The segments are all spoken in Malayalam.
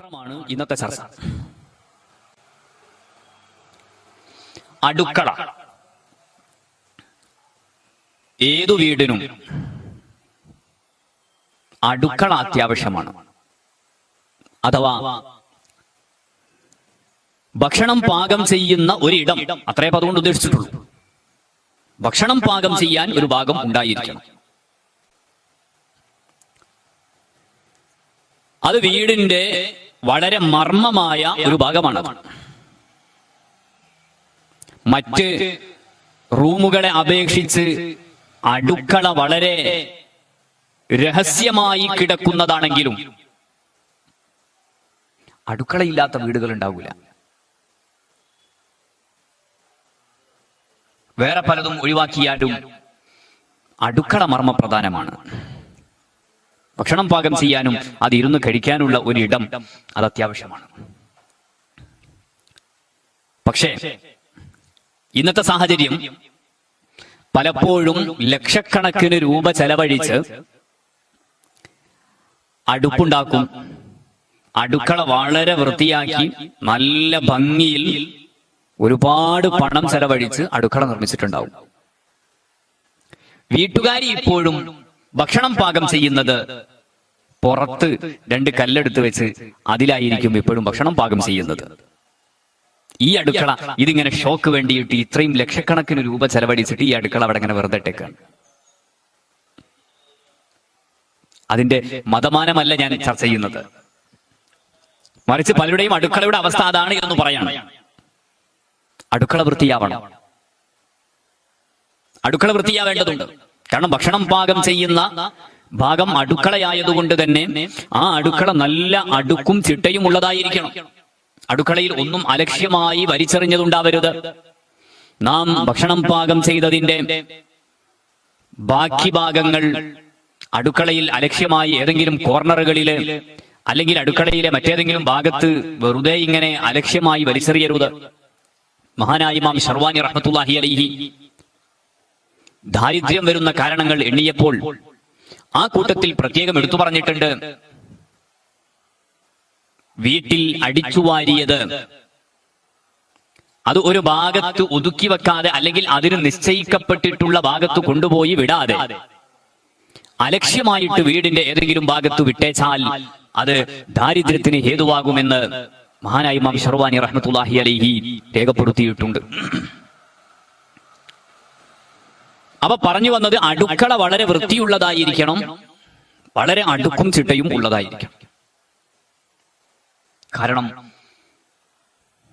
മാത്രമാണ് ഇന്നത്തെ ചർച്ച. അടുക്കള ഏതു വീടിനും അടുക്കള അത്യാവശ്യമാണ്. അഥവാ ഭക്ഷണം പാകം ചെയ്യുന്ന ഒരിടം, അത്രേ അതുകൊണ്ട് ഉദ്ദേശിച്ചിട്ടുള്ളൂ. ഭക്ഷണം പാകം ചെയ്യാൻ ഒരു ഭാഗം ഉണ്ടായിരിക്കണം. അത് വീടിന്റെ വളരെ മർമ്മമായ ഒരു ഭാഗമാണത്. മറ്റ് റൂമുകളെ അപേക്ഷിച്ച് അടുക്കള വളരെ രഹസ്യമായി കിടക്കുന്നതാണെങ്കിലും അടുക്കളയില്ലാത്ത വീടുകൾ ഉണ്ടാവില്ല. വേറെ പലതും ഒഴിവാക്കിയാലും അടുക്കള മർമ്മപ്രധാനമാണ്. ഭക്ഷണം പാകം ചെയ്യാനും അത് ഇരുന്ന് കഴിക്കാനുള്ള ഒരിടം അത് അത്യാവശ്യമാണ്. പക്ഷേ ഇന്നത്തെ സാഹചര്യം പലപ്പോഴും ലക്ഷക്കണക്കിന് രൂപ ചെലവഴിച്ച് അടുപ്പുണ്ടാക്കും, അടുക്കള വളരെ വൃത്തിയാക്കി നല്ല ഭംഗിയിൽ ഒരുപാട് പണം ചെലവഴിച്ച് അടുക്കള നിർമ്മിച്ചിട്ടുണ്ടാവും. വീട്ടുകാരി ഇപ്പോഴും ഭക്ഷണം പാകം ചെയ്യുന്നത് പുറത്ത് രണ്ട് കല്ലെടുത്ത് വെച്ച് അതിലായിരിക്കും ഇപ്പോഴും ഭക്ഷണം പാകം ചെയ്യുന്നത്. ഈ അടുക്കള ഇതിങ്ങനെ ഷോക്ക് വേണ്ടിയിട്ട് ഇത്രയും ലക്ഷക്കണക്കിന് രൂപ ചെലവഴിച്ചിട്ട് ഈ അടുക്കള അവിടെ ഇങ്ങനെ വെറുതെ ഇട്ടേക്കാണ്. അതിന്റെ മതമാനമല്ല ഞാൻ ചർച്ച ചെയ്യുന്നത്, മറിച്ച് പലരുടെയും അടുക്കളയുടെ അവസ്ഥ അതാണ് എന്ന് പറയാണ്. അടുക്കള വൃത്തിയാവണം, അടുക്കള വൃത്തിയാവേണ്ടതുണ്ട്. കാരണം ഭക്ഷണം പാകം ചെയ്യുന്ന ഭാഗം അടുക്കളയായതുകൊണ്ട് തന്നെ ആ അടുക്കള നല്ല അടുക്കും ചിട്ടയും ഉള്ളതായിരിക്കണം. അടുക്കളയിൽ ഒന്നും അലക്ഷ്യമായി വലിച്ചെറിഞ്ഞതുണ്ടാവരുത്. നാം ഭക്ഷണം പാകം ചെയ്തതിന്റെ ബാക്കി ഭാഗങ്ങൾ അടുക്കളയിൽ അലക്ഷ്യമായി ഏതെങ്കിലും കോർണറുകളില് അല്ലെങ്കിൽ അടുക്കളയിലെ മറ്റേതെങ്കിലും ഭാഗത്ത് വെറുതെ ഇങ്ങനെ അലക്ഷ്യമായി വലിച്ചെറിയരുത്. മഹാനായ ഇമാം ശർവാനി റഹ്മത്തുള്ളാഹി അലൈഹി ദാരിദ്ര്യം വരുന്ന കാരണങ്ങൾ എണ്ണിയപ്പോൾ ആ കൂട്ടത്തിൽ പ്രത്യേകം എടുത്തു പറഞ്ഞിട്ടുണ്ട്, വീട്ടിൽ അടിച്ചുവാരിയത് അത് ഒരു ഭാഗത്ത് ഒതുക്കി വെക്കാതെ അല്ലെങ്കിൽ അതിന് നിശ്ചയിക്കപ്പെട്ടിട്ടുള്ള ഭാഗത്ത് കൊണ്ടുപോയി വിടാതെ അലക്ഷ്യമായിട്ട് വീടിന്റെ ഏതെങ്കിലും ഭാഗത്ത് വിട്ടേച്ചാൽ അത് ദാരിദ്ര്യത്തിന് ഹേതുവാകുമെന്ന് മഹാനായ ഇമാം ശർവാനി റഹ്മത്തുള്ളാഹി അലൈഹി രേഖപ്പെടുത്തിയിട്ടുണ്ട്. അവ പറഞ്ഞു വന്നത് അടുക്കള വളരെ വൃത്തിയുള്ളതായിരിക്കണം, വളരെ അടുക്കും ചിട്ടയും ഉള്ളതായിരിക്കണം. കാരണം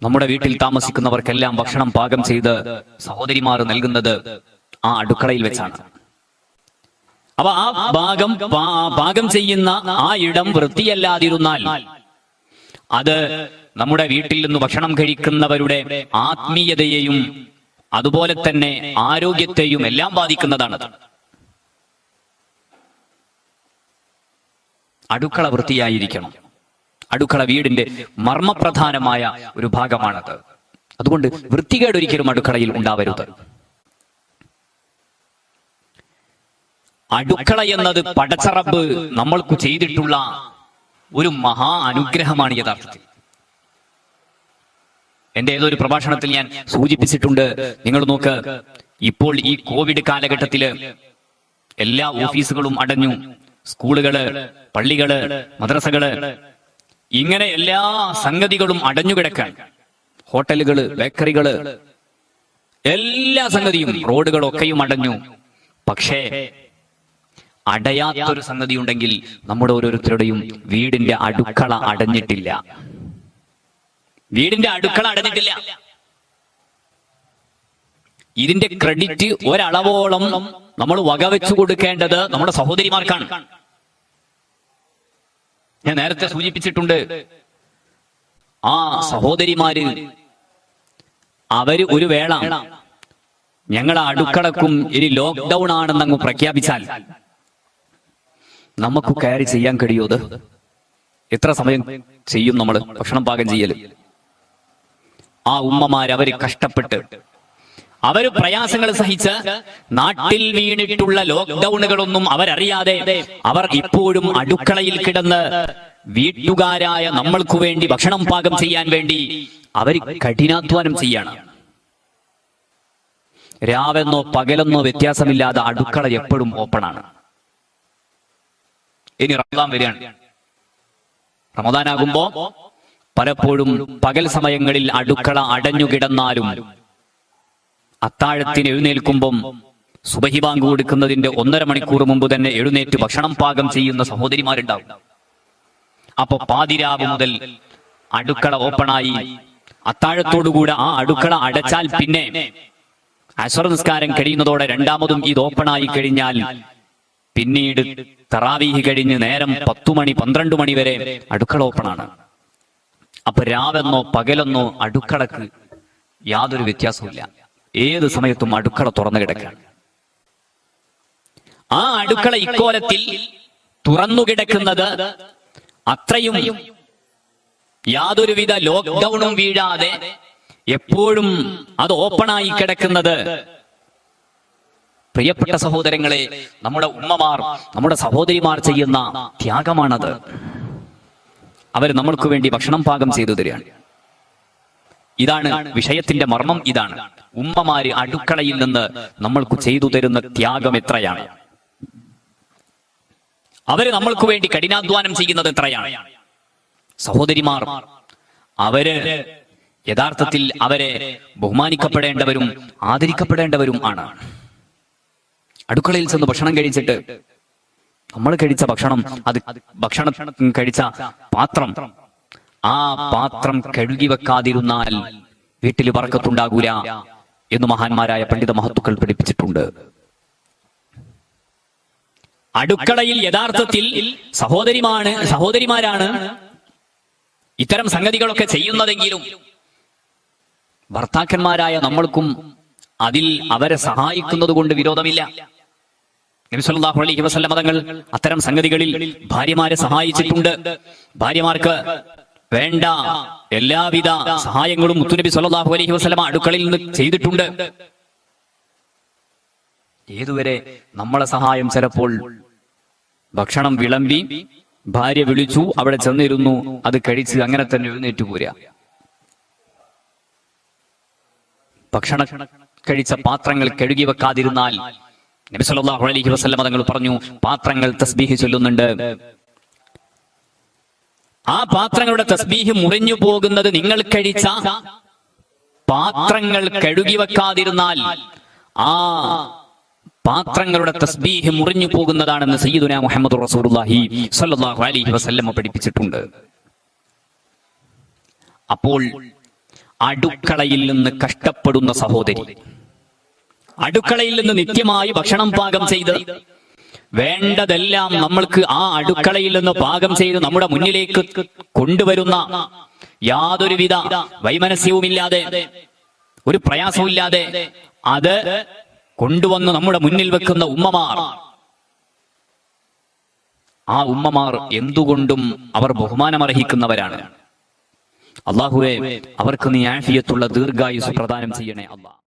നമ്മുടെ വീട്ടിൽ താമസിക്കുന്നവർക്കെല്ലാം ഭക്ഷണം പാകം ചെയ്ത് സഹോദരിമാർ നൽകുന്നത് ആ അടുക്കളയിൽ വെച്ചാണ്. അപ്പൊ ആ ഭാഗം പാകം ചെയ്യുന്ന ആ ഇടം വൃത്തിയല്ലാതിരുന്നാൽ അത് നമ്മുടെ വീട്ടിൽ നിന്ന് ഭക്ഷണം കഴിക്കുന്നവരുടെ ആത്മീയതയെയും അതുപോലെ തന്നെ ആരോഗ്യത്തെയും എല്ലാം ബാധിക്കുന്നതാണ്. അടുക്കള വൃത്തിയായിരിക്കണം. അടുക്കള വീടിന്റെ മർമ്മപ്രധാനമായ ഒരു ഭാഗമാണത്. അതുകൊണ്ട് വൃത്തികേട് ഒരിക്കലും അടുക്കളയിൽ ഉണ്ടാവരുത്. അടുക്കള എന്നത് പടച്ചറബ് നമ്മൾക്ക് ചെയ്തിട്ടുള്ള ഒരു മഹാ അനുഗ്രഹമാണ് യഥാർത്ഥത്തിൽ. എന്റെ ഏതൊരു പ്രഭാഷണത്തിൽ ഞാൻ സൂചിപ്പിച്ചിട്ടുണ്ട്. നിങ്ങൾ നോക്ക്, ഇപ്പോൾ ഈ കോവിഡ് കാലഘട്ടത്തില് എല്ലാ ഓഫീസുകളും അടഞ്ഞു, സ്കൂളുകള്, പള്ളികള്, മദ്രസകള്, ഇങ്ങനെ എല്ലാ സംഗതികളും അടഞ്ഞുകിടക്കാൻ, ഹോട്ടലുകള്, ബേക്കറികള്, എല്ലാ സംഗതിയും, റോഡുകളൊക്കെയും അടഞ്ഞു. പക്ഷേ അടയാത്തൊരു സംഗതി ഉണ്ടെങ്കിൽ നമ്മുടെ ഓരോരുത്തരുടെയും വീടിന്റെ അടുക്കള അടഞ്ഞിട്ടില്ല. വീടിന്റെ അടുക്കള അടഞ്ഞിട്ടില്ല. ഇതിന്റെ ക്രെഡിറ്റ് ഒരളവോളം നമ്മൾ വകവെച്ചു കൊടുക്കേണ്ടത് നമ്മുടെ സഹോദരിമാർക്കാണ്. ഞാൻ നേരത്തെ സൂചിപ്പിച്ചിട്ടുണ്ട്, ആ സഹോദരിമാര് അവര് ഒരു വേള ഞങ്ങളെ അടുക്കളക്കും ഇനി ലോക്ക്ഡൌൺ ആണെന്നങ്ങ് പ്രഖ്യാപിച്ചാൽ നമുക്ക് കയറി ചെയ്യാൻ കഴിയുമത്? എത്ര സമയം ചെയ്യും നമ്മൾ ഭക്ഷണം പാകം ചെയ്യല്? ആ ഉമ്മമാരവര് കഷ്ടപ്പെട്ട് അവര് പ്രയാസങ്ങൾ സഹിച്ച് നാട്ടിൽ വീണിട്ടുള്ള ലോക്ക്ഡൌണുകളൊന്നും അവരറിയാതെ അവർ ഇപ്പോഴും അടുക്കളയിൽ കിടന്ന് വീട്ടുകാരായ നമ്മൾക്കു വേണ്ടി ഭക്ഷണം പാകം ചെയ്യാൻ വേണ്ടി അവർ കഠിനാധ്വാനം ചെയ്യാണ്. രാവെന്നോ പകലെന്നോ വ്യത്യാസമില്ലാതെ അടുക്കള എപ്പോഴും ഓപ്പണാണ്. ഇനി റമദാൻ വരികയാണ്. റമദാനാകുമ്പോ പലപ്പോഴും പകൽ സമയങ്ങളിൽ അടുക്കള അടഞ്ഞുകിടന്നാലും അത്താഴത്തിന് എഴുന്നേൽക്കുമ്പം സുബഹി ബാങ്ക് കൊടുക്കുന്നതിന്റെ 1.5 മണിക്കൂർ മുമ്പ് തന്നെ എഴുന്നേറ്റ് ഭക്ഷണം പാകം ചെയ്യുന്ന സഹോദരിമാരുണ്ടാവും. അപ്പൊ പാതിരാവ് മുതൽ അടുക്കള ഓപ്പണായി അത്താഴത്തോടുകൂടെ ആ അടുക്കള അടച്ചാൽ പിന്നെ അസ്ർ നിസ്കാരം കഴിയുന്നതോടെ രണ്ടാമതും ഇത് ഓപ്പണായി കഴിഞ്ഞാൽ പിന്നീട് തറാവീഹ് കഴിഞ്ഞ് നേരം 10 മണി 12 മണി വരെ അടുക്കള ഓപ്പണാണ്. അപ്പൊ രാവെന്നോ പകലെന്നോ അടുക്കളക്ക് യാതൊരു വ്യത്യാസവുമില്ല. ഏത് സമയത്തും അടുക്കള തുറന്നു കിടക്കാണ്. ആ അടുക്കള ഇക്കോലത്തിൽ തുറന്നു കിടക്കുന്നത് അത്രയും യാതൊരുവിധ ലോക്ക്ഡൌണും വീഴാതെ എപ്പോഴും അത് ഓപ്പണായി കിടക്കുന്നത് പ്രിയപ്പെട്ട സഹോദരങ്ങളെ, നമ്മുടെ ഉമ്മമാർ, നമ്മുടെ സഹോദരിമാർ ചെയ്യുന്ന ത്യാഗമാണത്. അവർ നമ്മൾക്ക് വേണ്ടി ഭക്ഷണം പാകം ചെയ്തു തരികയാണ്. ഇതാണ് വിഷയത്തിന്റെ മർമ്മം. ഇതാണ് ഉമ്മമാര് അടുക്കളയിൽ നിന്ന് നമ്മൾക്ക് ചെയ്തു തരുന്ന ത്യാഗം എത്രയാണ്. അവര് നമ്മൾക്ക് വേണ്ടി കഠിനാധ്വാനം ചെയ്യുന്നത് എത്രയാണ്. സഹോദരിമാർ അവര് യഥാർത്ഥത്തിൽ അവരെ ബഹുമാനിക്കപ്പെടേണ്ടവരും ആദരിക്കപ്പെടേണ്ടവരും ആണ്. അടുക്കളയിൽ ചെന്ന് ഭക്ഷണം കഴിച്ചിട്ട് നമ്മൾ കഴിച്ച ഭക്ഷണം, അത് ഭക്ഷണം കഴിച്ച പാത്രം, ആ പാത്രം കഴുകി വെക്കാതിരുന്നാൽ വീട്ടിൽ ബർക്കത്തുണ്ടാകൂല എന്ന് മഹാന്മാരായ പണ്ഡിത മഹത്തുക്കൾ പഠിപ്പിച്ചിട്ടുണ്ട്. അടുക്കളയിൽ യഥാർത്ഥത്തിൽ സഹോദരിമാരാണ് ഇത്തരം സംഗതികളൊക്കെ ചെയ്യുന്നതെങ്കിലും ഭർത്താക്കന്മാരായ നമ്മൾക്കും അതിൽ അവരെ സഹായിക്കുന്നത് കൊണ്ട് വിരോധമില്ല. നബി സല്ലല്ലാഹു അലൈഹി വസല്ലം തങ്ങൾ അത്തരം സംഗതികളിൽ ഭാര്യമാരെ സഹായിച്ചിട്ടുണ്ട്. ഭാര്യമാർക്ക് വേണ്ട എല്ലാവിധ സഹായങ്ങളും മുത്തുനബി സല്ലല്ലാഹു അലൈഹി വസല്ലം അടുക്കളയിൽ നിന്ന് ചെയ്തിട്ടുണ്ട്. ഏതുവരെ നമ്മളെ സഹായം ചിലപ്പോൾ ഭക്ഷണം വിളമ്പി ഭാര്യ വിളിച്ചു, അവിടെ ചെന്നിരുന്നു, അത് കഴിച്ച് അങ്ങനെ തന്നെ എഴുന്നേറ്റ് പോരാ. ഭക്ഷണം കഴിച്ച പാത്രങ്ങൾ കഴുകി വെക്കാതിരുന്നാൽ നബി സല്ലല്ലാഹു അലൈഹി വസല്ലം തങ്ങൾ പറഞ്ഞു, പാത്രങ്ങൾ തസ്ബീഹ് ചൊല്ലുന്നുണ്ട്. ആ പാത്രങ്ങളുടെ തസ്ബീഹ് മുറിഞ്ഞു പോകുന്നത് നിങ്ങൾ കഴിച്ച പാത്രങ്ങൾ കഴുകി വെക്കാതിരുന്നാൽ ആ പാത്രങ്ങളുടെ തസ്ബീഹ് മുറിഞ്ഞു പോകുന്നതാണെന്ന് സയ്യിദുനാ മുഹമ്മദ് റസൂലുള്ളാഹി സ്വല്ലല്ലാഹു അലൈഹി വസല്ലം പഠിപ്പിച്ചിട്ടുണ്ട്. അപ്പോൾ അടുക്കളയിൽ നിന്ന് കഷ്ടപ്പെടുന്ന സഹോദരി, അടുക്കളയിൽ നിന്ന് നിത്യമായി ഭക്ഷണം പാകം ചെയ്ത് വേണ്ടതെല്ലാം നമ്മൾക്ക് ആ അടുക്കളയിൽ നിന്ന് പാകം ചെയ്ത് നമ്മുടെ മുന്നിലേക്ക് കൊണ്ടുവരുന്ന, യാതൊരുവിധ വൈമനസ്യവുമില്ലാതെ ഒരു പ്രയാസവുമില്ലാതെ അത് കൊണ്ടുവന്ന് നമ്മുടെ മുന്നിൽ വെക്കുന്ന ഉമ്മമാർ, ആ ഉമ്മമാർ എന്തുകൊണ്ടും അവർ ബഹുമാനമർഹിക്കുന്നവരാണ്. അല്ലാഹുവേ, അവർക്ക് നീ ആഫിയത്തുള്ള ദീർഘായുസ് പ്രദാനം ചെയ്യണേ അല്ലാഹ്.